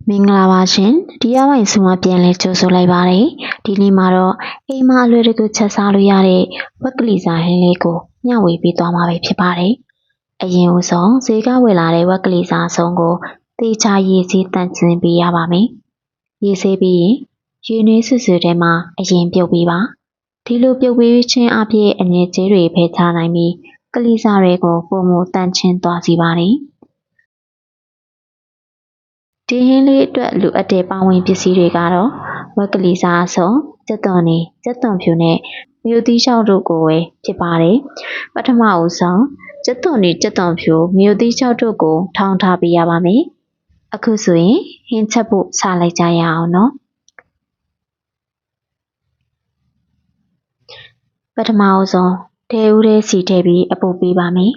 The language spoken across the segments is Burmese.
မင်္ဂလာပါရှင်ဒီရပိုင်းဆုံးမပြန်လဲကြိုဆိုလိုက်ပါတယ်ဒီနေ့မှာတော့အိမ်မှာအလွယ်တကူချက်စားလို့ရတဲ့ဝက်ကလီစာဟင်းလေးကိုမျှဝေပေးသွားမှာပဲဖြစ်ပါတယ်အရင်ဦးဆုံးဈေးကဝယ်လာတဲ့ဝက်ကလီစာဆုံးကိုသေချာရေစေးတန့်ခြင်းပေးရပါမယ်ရေစေးပြီးရင်ရေနွေးစွစွထဲမှာအရင်ပြုတ်ပေးပါဒီလိုပြုတ်ပေးခြင်းအပြင်အငြင်းကြေးတွေဖယ်ထားနိုင်ပြီးကလီစာတွေကိုပုံမတန့်ခြင်းသွားစီပါတယ်ဒီဟင်းလေးအတွက်လိုအပ်တဲ့ပါဝင်ပစ္စည်းတွေကတော့ဝက်ကလီစာအစုံကြက်သွန်နေကြက်သွန်ဖြူနဲ့မြို့သီးလျှောက်တို့ကိုပဲဖြစ်ပါတယ်ပထမဦးဆုံးကြက်သွန်နေကြက်သွန်ဖြူမြို့သီးလျှောက်တို့ကိုထောင်းထားပေးရပါမယ်အခုဆိုရင်ဟင်းချက်ဖို့စလိုက်ကြရအောင်နော်ပထမဦးဆုံးတဲဦးထဲစီထည့်ပြီးအပုတ်ပေးပါမယ်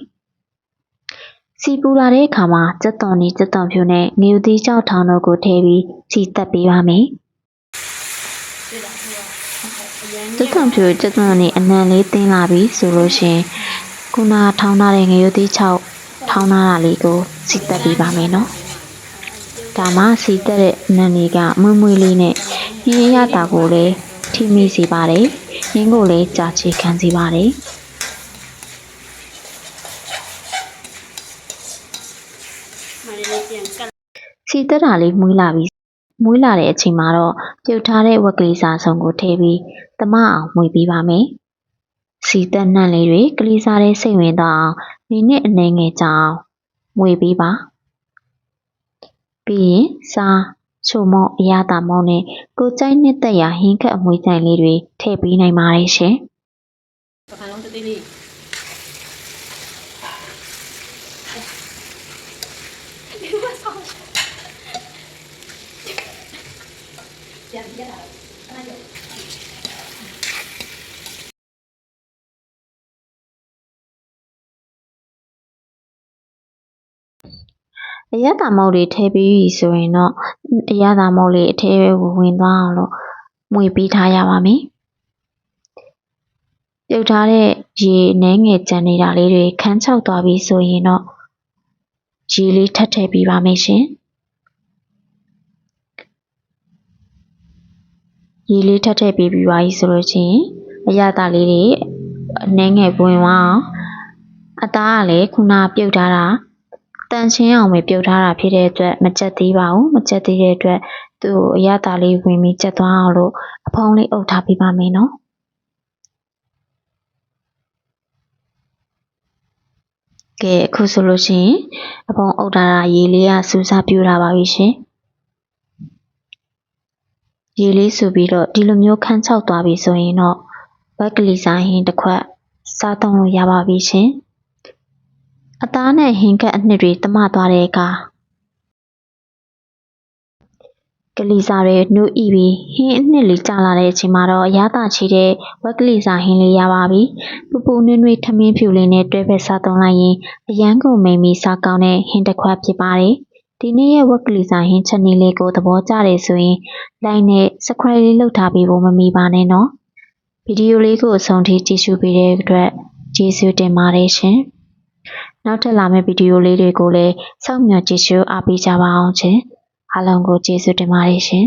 စီပူလာတဲ့အခါမှာကြက်သွန်နေကြက်သွန်ဖြူနဲ့ငရုတ်သီးကြောက်ထောင်တို့ကိုထည့်ပြီးစီတက်ပေးပါမယ်ကြက်သွန်ဖြူကြက်သွန်နေအနံလေးသင်းလာပြီဆိုလို့ရှင်ခုနထောင်းထားတဲ့ငရုတ်သီးချောက်ထောင်းထားတာလေးကိုစီတက်ပေးပါမယ်နော်ဒါမှစီတက်တဲ့အနံလေးကမွေ့မွေ့လေးနဲ့ဟင်းရတာကိုလည်းထိမိစေပါတယ်ဟင်းကိုလည်းကြာချေခံစေပါတယ်စီတက်တာလေးမွေးလာတဲ့အချိန်မှာတော့ပြုတ်ထားတဲ့ဝက်ကလေးစာစုံကိုထည့်ပြီးသမအောင်မွေပေးပါမယ်စီတက်နှံ့လေးတွေကလေးစားတဲ့စိတ်ဝင်သွားအောင်မိနစ်အနည်းငယ်ကြာအောင်မွေပေးပါပြီးရင်စားချိုမော့အရသာမော့နဲ့ကိုကြိုက်နှစ်သက်ရာဟင်းခက်အမွေးကြိုင်လေးတွေထည့်ပေးနိုင်ပါတယ်ရှင်ပထမဆုံးတေးလေးအရသာမုတ်တွေထည့်ပြီးဆိုရင်တော့အရသာမုတ်လေးအထဲကိုဝင်သွားအောင်လို့မွေပေးထားရပါမယ်ပြုတ်ထားတဲ့ရေနှဲငယ်ကြံနေတာလေးတွေခန်းချောက်သွားပြီဆိုရင်တော့ရေလေးထပ်ထည့်ပေးပါမယ်ရှင်ရေလေးထပ်ထည့်ပေးပြီးပါပြီဆိုလို့ချင်းအရသာလေးတွေနှဲငယ်ဝင်အောင်အသားကလည်းခုနပြုတ်ထားတာတန်ချင်းအောင်ပဲပြုတ်ထားတာဖြစ်တဲ့အတွက်မကြက်သေးပါဘူးမကြက်သေးတဲ့အတွက်သူ့အရသာလေးဝင်ပြီးကြက်သွားအောင်လို့အဖုံးလေးအုပ်ထားပေးပါမယ်နော်ကဲအခုဆိုလို့ရှိရင်အဖုံးအုပ်ထားတာရေလေးကစူးစားပြူလာပါပြီရှင်ရေလေးစူပြီးတော့ဒီလိုမျိုးခန်းချောက်သွားပြီဆိုရင်တော့ဝက်ကလီစာဟင်းတစ်ခွက်စားသုံးလို့ရပါပြီရှင်အသားနဲ့ဟင်းခက်အနှစ်တွေတမသွားတဲ့အခါကလီစာတွေနှုတ်ဤပြီးဟင်းအနှစ်လေးကျလာတဲ့အချိန်မှာတော့အရသာချီတဲ့ဝက်ကလီစာဟင်းလေးရပါပြီပူပူနွေ့နွေ့ထမင်းဖြူလေးနဲ့တွဲဖက်စားသုံးလိုက်ရင်အရန်ကုန်မိန်ပြီးစားကောင်းတဲ့ဟင်းတစ်ခွက်ဖြစ်ပါတယ်ဒီနေ့ရဲ့ဝက်ကလီစာဟင်းချက်နည်းလေးကိုသဘောကျတယ်ဆိုရင် like နဲ့ subscribe လေးလုပ်ထားပြီးဖို့မမီပါနဲ့နော်ဗီဒီယိုလေးကိုအဆုံးထိကြည့်ရှုပေးတဲ့အတွက်ကျေးဇူးတင်ပါတယ်ရှင်နောက်ထပ်လာမယ့်ဗီဒီယိုလေးတွေကိုလည်းစောင့်မျှော်ကြည့်ရှုအားပေးကြပါအောင်ရှင်အားလုံးကိုကျေးဇူးတင်ပါတယ်ရှင်